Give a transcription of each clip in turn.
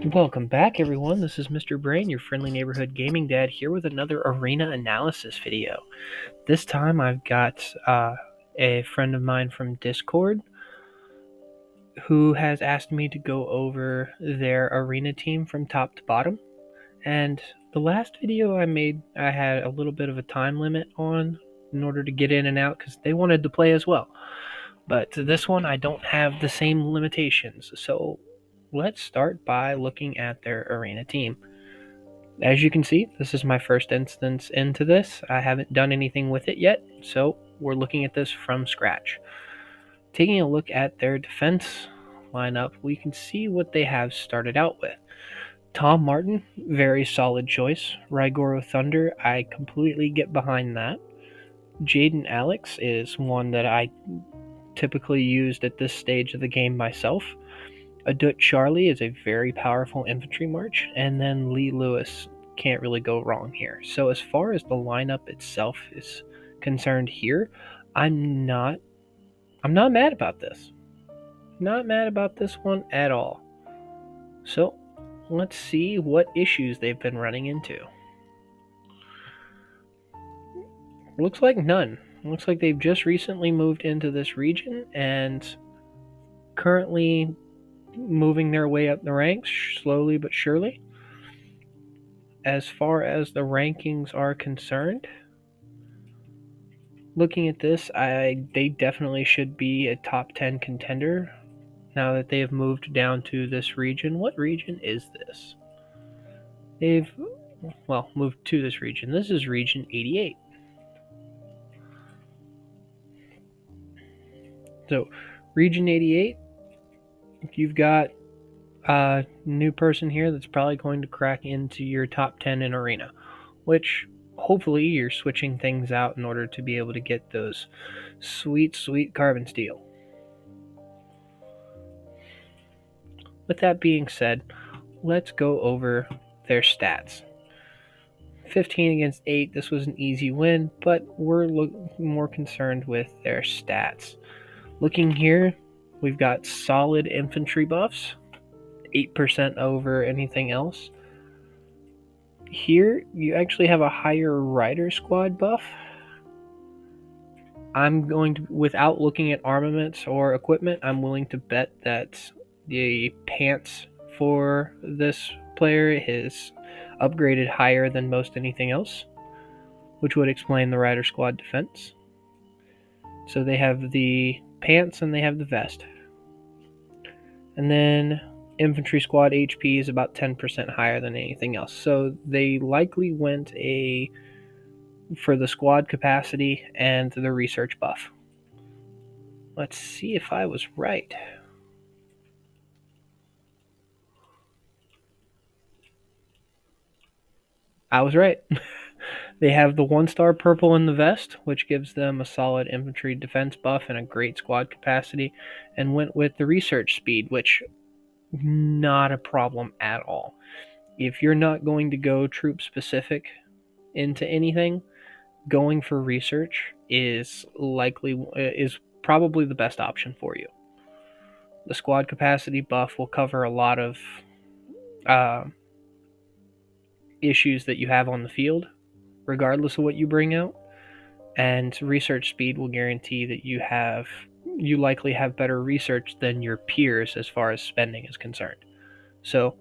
Welcome back, everyone. This is Mr. Brain, your friendly neighborhood gaming dad, here with another arena analysis video. This time I've got a friend of mine from Discord who has asked me to go over their arena team from top to bottom. And the last video I made, I had a little bit of a time limit on in order to get in and out because they wanted to play as well. But this one, I don't have the same limitations. So let's start by looking at their arena team. As you can see, this is my first instance into this. I haven't done anything with it yet, so we're looking at this from scratch. Taking a look at their defense lineup, we can see what they have started out with. Tom Martin, very solid choice. Rygoro Thunder, I completely get behind that. Jaden Alex is one that I typically used at this stage of the game myself. Adut Charlie is a very powerful infantry march, and then Lee Lewis can't really go wrong here. So as far as the lineup itself is concerned here, I'm not mad about this. Not mad about this one at all. So let's see what issues they've been running into. Looks like none. Looks like they've just recently moved into this region and currently moving their way up the ranks slowly but surely. As far as the rankings are concerned, looking at this, they definitely should be a top 10 contender now that they have moved down to this region. What region is this? They've, moved to this region. This is region 88. So, region 88, you've got a new person here that's probably going to crack into your top 10 in arena, which hopefully you're switching things out in order to be able to get those sweet carbon steel. With that being said, let's go over their stats. 15 against 8, this was an easy win, but we're more concerned with their stats. Looking here, we've got solid infantry buffs, 8% over anything else. Here, you actually have a higher rider squad buff. I'm going to, without looking at armaments or equipment, I'm willing to bet that the pants for this player is upgraded higher than most anything else, which would explain the rider squad defense. So they have the pants and they have the vest. And then infantry squad HP is about 10% higher than anything else. So they likely went for the squad capacity and the research buff. Let's see if I was right. I was right. They have the 1-star purple in the vest, which gives them a solid infantry defense buff and a great squad capacity, and went with the research speed, which not a problem at all. If you're not going to go troop specific into anything, going for research is probably the best option for you. The squad capacity buff will cover a lot of issues that you have on the field, regardless of what you bring out. And research speed will guarantee that you likely have better research than your peers as far as spending is concerned. So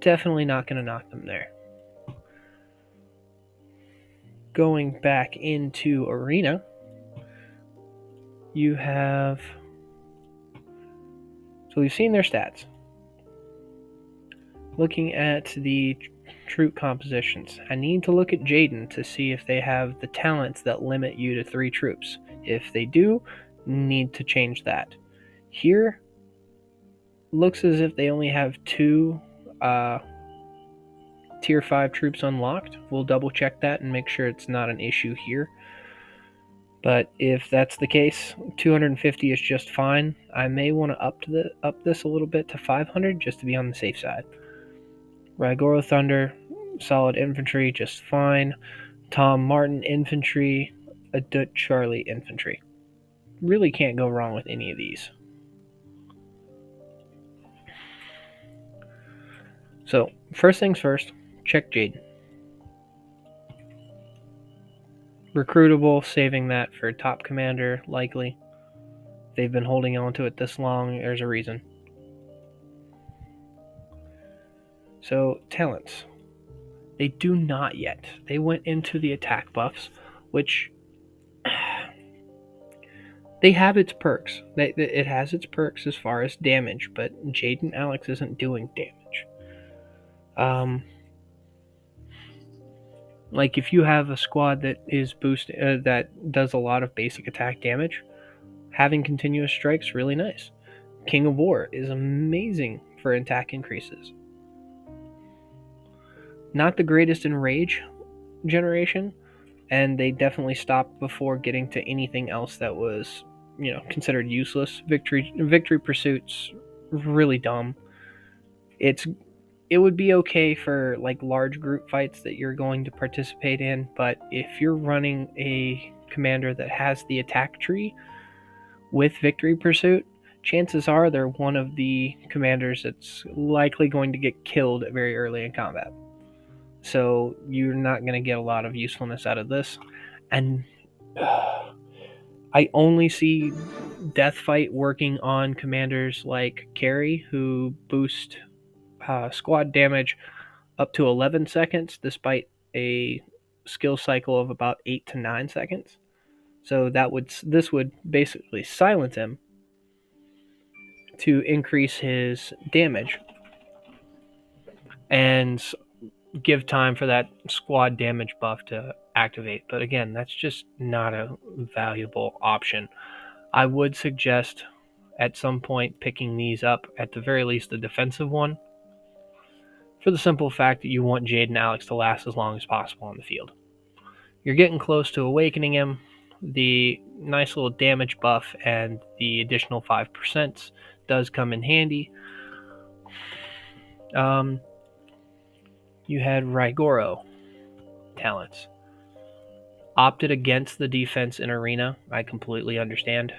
definitely not going to knock them there. Going back into arena, you have, so we've seen their stats. Looking at the troop compositions, I need to look at Jaden to see if they have the talents that limit you to 3 troops. If they do, need to change that. Here, looks as if they only have 2 tier 5 troops unlocked. We'll double check that and make sure it's not an issue here. But if that's the case, 250 is just fine. I may want to up this a little bit to 500 just to be on the safe side. Rygoro Thunder, solid infantry, just fine. Tom Martin infantry, Adut Charlie infantry. Really can't go wrong with any of these. So, first things first, check Jaden. Recruitable, saving that for top commander, likely. They've been holding on to it this long, there's a reason. So, talents. They do not yet. They went into the attack buffs, which they have its perks. It has its perks as far as damage, but Jaden Alex isn't doing damage. Like if you have a squad that is that does a lot of basic attack damage, having continuous strikes really nice. King of War is amazing for attack increases. Not the greatest in rage generation, and they definitely stopped before getting to anything else that was, considered useless. Victory pursuits really dumb. It would be okay for like large group fights that you're going to participate in, but if you're running a commander that has the attack tree with victory pursuit, chances are they're one of the commanders that's likely going to get killed very early in combat. So you're not going to get a lot of usefulness out of this. And I only see Death Fight working on commanders like Carry, who boost squad damage up to 11 seconds, despite a skill cycle of about 8 to 9 seconds. So this would basically silence him to increase his damage and give time for that squad damage buff to activate. But again, that's just not a valuable option. I would suggest at some point picking these up, at the very least the defensive one, for the simple fact that you want Jaden Alex to last as long as possible on the field. You're getting close to awakening him. The nice little damage buff and the additional 5% does come in handy. You had Rigoro talents. Opted against the defense in Arena. I completely understand.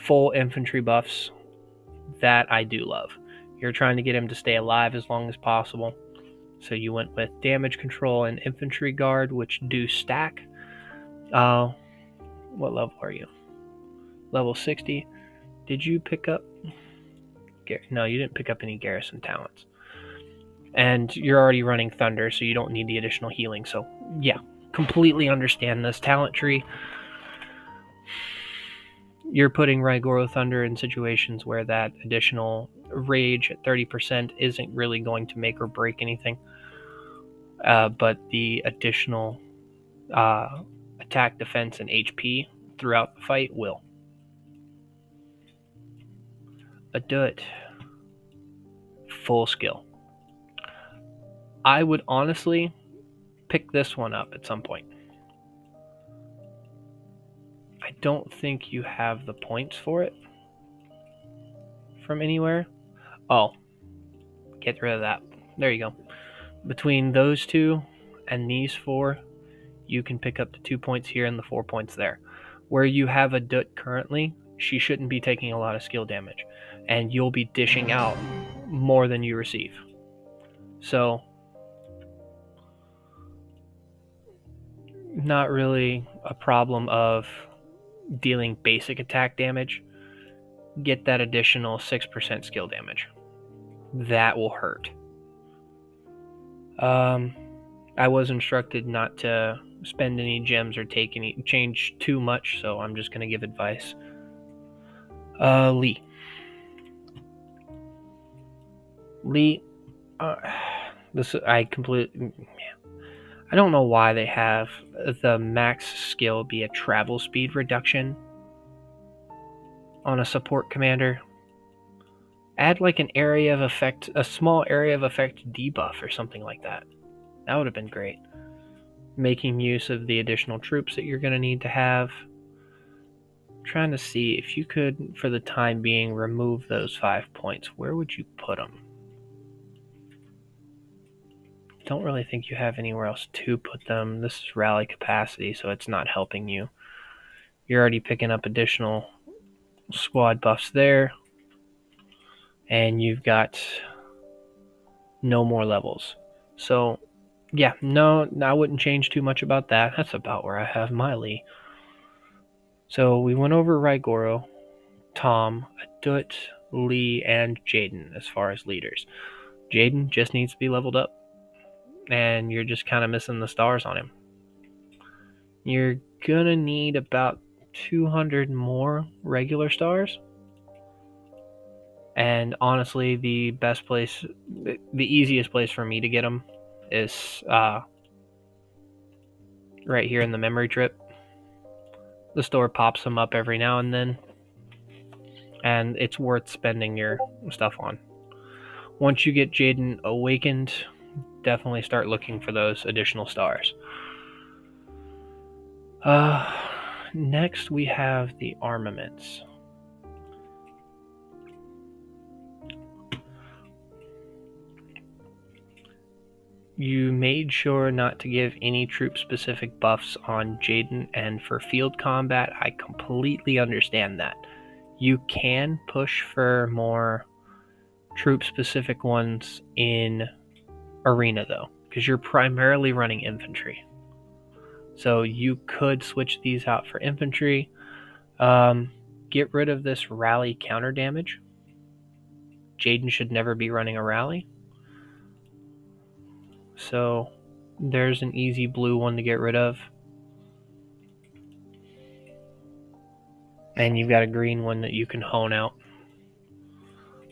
Full infantry buffs. That I do love. You're trying to get him to stay alive as long as possible. So you went with damage control and infantry guard, which do stack. What level are you? Level 60. Did you pick up? No, you didn't pick up any garrison talents. And you're already running Thunder, so you don't need the additional healing. So, yeah, completely understand this talent tree. You're putting Rigoro Thunder in situations where that additional rage at 30% isn't really going to make or break anything. But the additional attack, defense, and HP throughout the fight will. Adut. Full skill. I would honestly pick this one up at some point. I don't think you have the points for it from anywhere. Oh, get rid of that. There you go. Between those two and these four, you can pick up the 2 points here and the 4 points there. Where you have Adut currently, she shouldn't be taking a lot of skill damage, and you'll be dishing out more than you receive. So, not really a problem of dealing basic attack damage. Get that additional 6% skill damage. That will hurt. I was instructed not to spend any gems or take any change too much, so I'm just going to give advice. Lee, this I completely. I don't know why they have the max skill be a travel speed reduction on a support commander. Add like an area of effect, a small area of effect debuff or something like that. That would have been great. Making use of the additional troops that you're going to need to have. I'm trying to see if you could, for the time being, remove those 5 points. Where would you put them? Don't really think you have anywhere else to put them. This is rally capacity, so it's not helping you. You're already picking up additional squad buffs there. And you've got no more levels. So, yeah, no, I wouldn't change too much about that. That's about where I have my Lee. So we went over Raigoro, Tom, Adut, Lee, and Jaden as far as leaders. Jaden just needs to be leveled up, and you're just kind of missing the stars on him. You're gonna need about 200 more regular stars. And honestly, the easiest place for me to get them is right here in the memory trip. The store pops them up every now and then, and it's worth spending your stuff on. Once you get Jaden awakened, definitely start looking for those additional stars. Next we have the armaments. You made sure not to give any troop-specific buffs on Jaden, and for field combat, I completely understand that. You can push for more troop-specific ones in Arena, though, because you're primarily running infantry. So you could switch these out for infantry. Get rid of this rally counter damage. Jaden should never be running a rally. So there's an easy blue one to get rid of. And you've got a green one that you can hone out.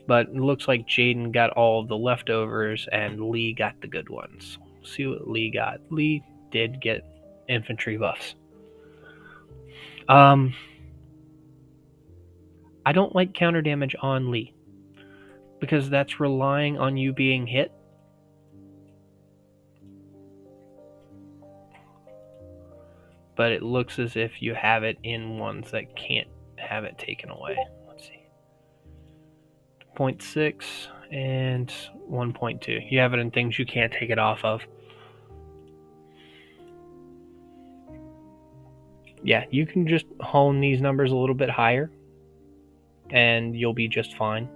But it looks like Jaden got all the leftovers and Lee got the good ones. See what Lee got. Lee did get infantry buffs. I don't like counter damage on Lee because that's relying on you being hit. But it looks as if you have it in ones that can't have it taken away. Let's see. 0.6 and 1.2. You have it in things you can't take it off of. Yeah, you can just hone these numbers a little bit higher and you'll be just fine.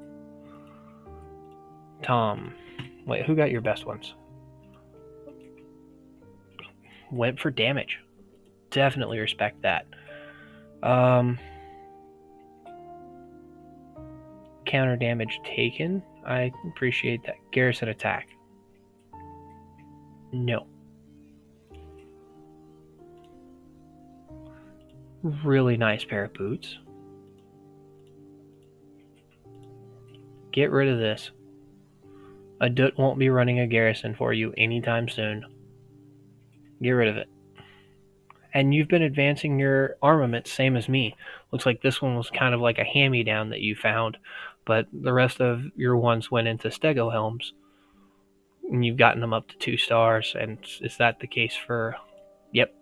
Tom. Wait, who got your best ones? Went for damage. Definitely respect that. Counter damage taken. I appreciate that. Garrison attack. No. Really nice pair of boots. Get rid of this. Adut won't be running a garrison for you anytime soon. Get rid of it. And you've been advancing your armaments, same as me. Looks like this one was kind of like a hand-me-down that you found, but the rest of your ones went into stego helms. And you've gotten them up to 2 stars, and is that the case for... Yep.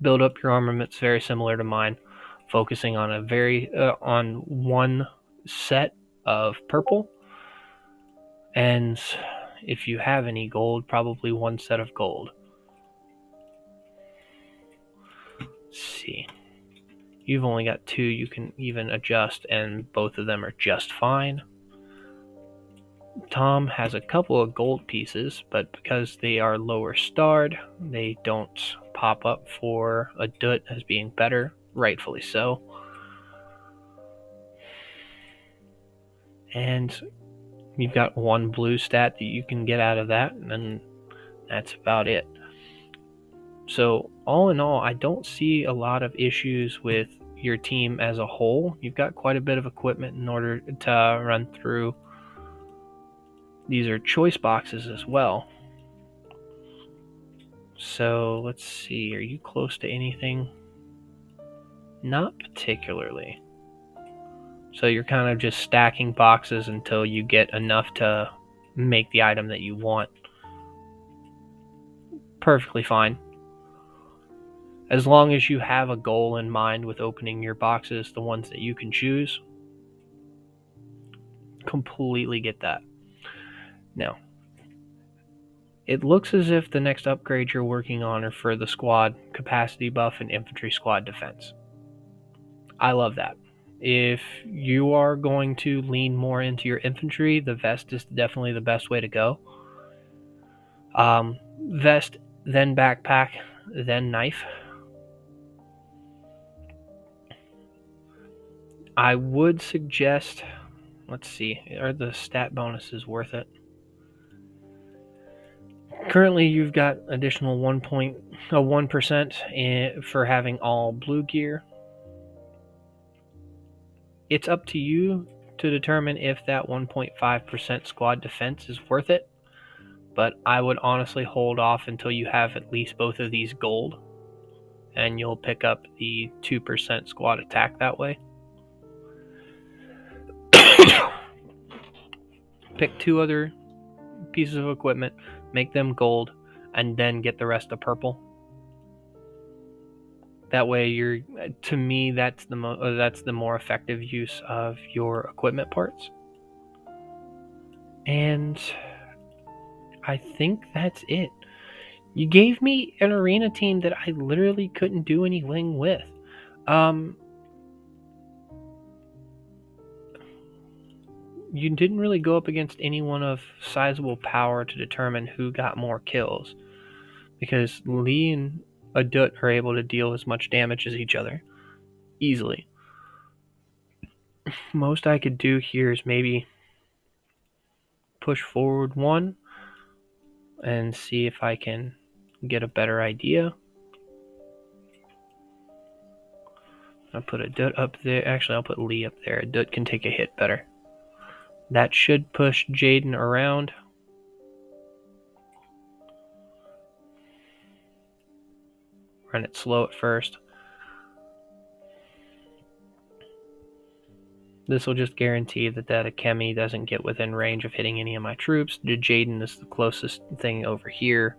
Build up your armaments very similar to mine, focusing on on one set of purple, and if you have any gold, probably one set of gold. Let's see. You've only got 2 you can even adjust, and both of them are just fine. Tom has a couple of gold pieces, but because they are lower starred, they don't pop up for Adut as being better, rightfully so. And you've got 1 blue stat that you can get out of that, and then that's about it. So all in all, I don't see a lot of issues with your team as a whole. You've got quite a bit of equipment in order to run through. These are choice boxes as well. So let's see, are you close to anything? Not particularly. So you're kind of just stacking boxes until you get enough to make the item that you want. Perfectly fine. As long as you have a goal in mind with opening your boxes, the ones that you can choose, completely get that. Now, it looks as if the next upgrade you're working on are for the squad capacity buff and infantry squad defense. I love that. If you are going to lean more into your infantry, the vest is definitely the best way to go. Vest, then backpack, then knife. I would suggest, let's see, are the stat bonuses worth it? Currently, you've got additional 1% for having all blue gear. It's up to you to determine if that 1.5% squad defense is worth it, but I would honestly hold off until you have at least both of these gold, and you'll pick up the 2% squad attack that way. Pick 2 other pieces of equipment, make them gold, and then get the rest of purple. That way, to me, that's the more effective use of your equipment parts. And I think that's it. You gave me an arena team that I literally couldn't do anything with. You didn't really go up against anyone of sizable power to determine who got more kills, because Lee and Adut are able to deal as much damage as each other easily. Most I could do here is maybe push forward 1 and see if I can get a better idea. I'll put Adut up there. Actually, I'll put Lee up there. Adut can take a hit better. That should push Jaden around. Run it slow at first. This will just guarantee that Akemi doesn't get within range of hitting any of my troops. Jaden is the closest thing over here.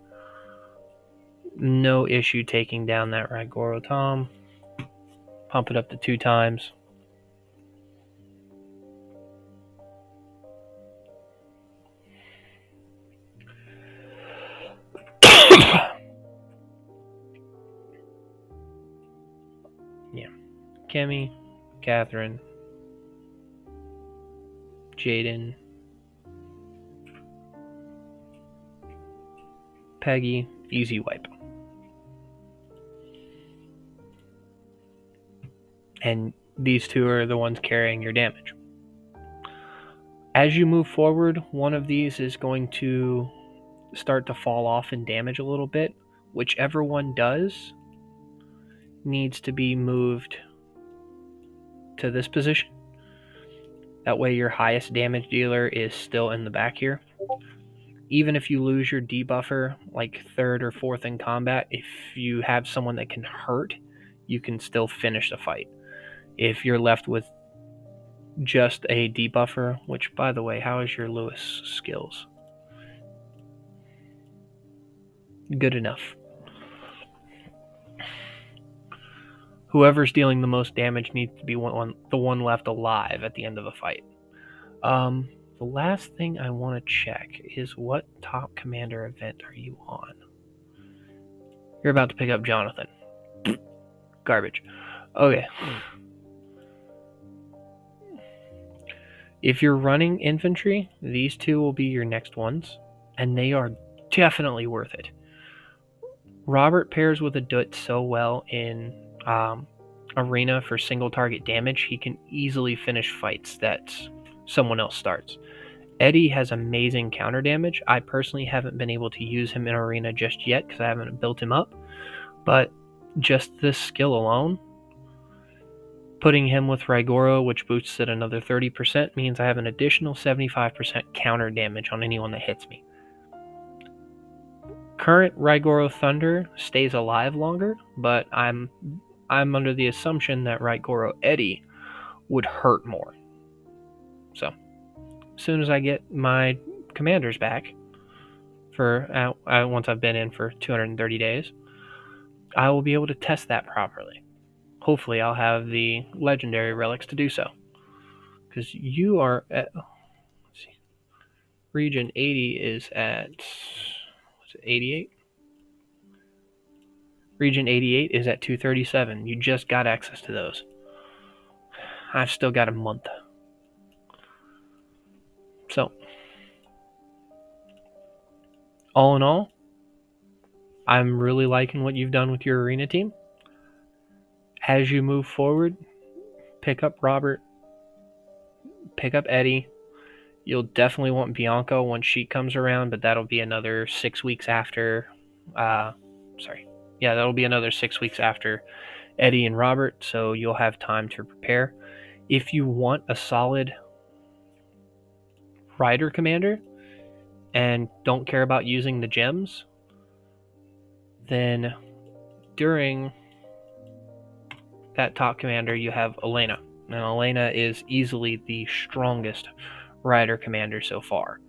No issue taking down that Raigoro Tom. Pump it up to 2 times. Yeah. Kemi, Catherine, Jaden, Peggy, easy wipe. And these 2 are the ones carrying your damage. As you move forward, one of these is going to start to fall off in damage a little bit. Whichever one does needs to be moved to this position. That way your highest damage dealer is still in the back here. Even if you lose your debuffer, like 3rd or 4th in combat, if you have someone that can hurt, you can still finish the fight. If you're left with just a debuffer, which, by the way, how is your Lewis skills? Good enough. Whoever's dealing the most damage needs to be the one left alive at the end of a fight. The last thing I want to check is what top commander event are you on? You're about to pick up Jonathan. Garbage. Okay. If you're running infantry, these 2 will be your next ones, and they are definitely worth it. Robert pairs with Adut so well in arena for single target damage, he can easily finish fights that someone else starts. Eddie has amazing counter damage. I personally haven't been able to use him in arena just yet because I haven't built him up, but just this skill alone, putting him with Raigoro, which boosts it another 30%, means I have an additional 75% counter damage on anyone that hits me. Current Raigoro Thunder stays alive longer, but I'm under the assumption that Raigoro Eddie would hurt more. So, as soon as I get my commanders back, for once I've been in for 230 days, I will be able to test that properly. Hopefully, I'll have the legendary relics to do so. Because you are at, let's see, region 80 is at, what's it, 88? Region 88 is at 237. You just got access to those. I've still got a month. So, All in all, I'm really liking what you've done with your arena team. As you move forward, pick up Robert, pick up Eddie. You'll definitely want Bianca when she comes around, but that'll be another 6 weeks after. Uh, that'll be another 6 weeks after Eddie and Robert, so you'll have time to prepare. If you want a solid rider commander and don't care about using the gems, then during that top commander you have Elena. And Elena is easily the strongest rider commander so far.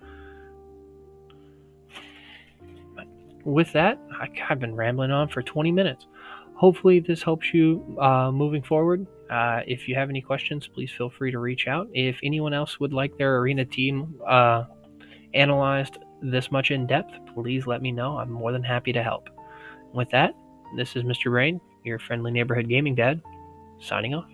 With that, I've been rambling on for 20 minutes. Hopefully this helps you moving forward. If you have any questions, please feel free to reach out. If anyone else would like their arena team analyzed this much in depth, please let me know. I'm more than happy to help. With that, this is Mr. Brain, your friendly neighborhood gaming dad, signing off.